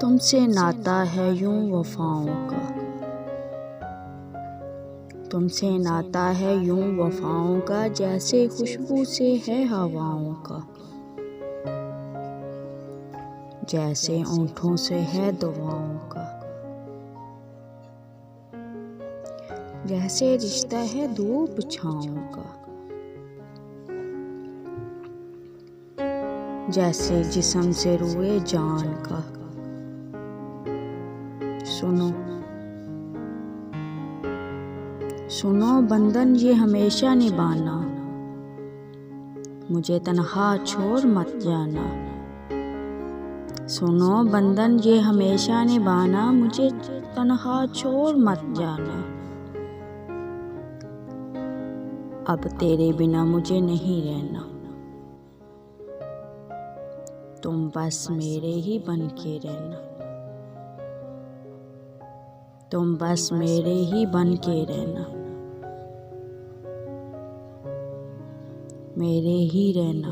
तुमसे नाता है यूं वफाओं का, तुमसे नाता है यूं वफाओं का, जैसे खुशबू से है हवाओं का, जैसे ओंठों से है दुआओं का, जैसे रिश्ता है धूप छाँव का, जैसे जिस्म से रूए जान का। सुनो सुनो बंधन ये हमेशा निभाना, मुझे तन्हा छोड़ मत जाना। सुनो बंधन ये हमेशा निभाना, मुझे तन्हा छोड़ मत जाना। अब तेरे बिना मुझे नहीं रहना, तुम बस मेरे ही बन के रहना, तुम बस मेरे ही बन के रहना, मेरे ही रहना।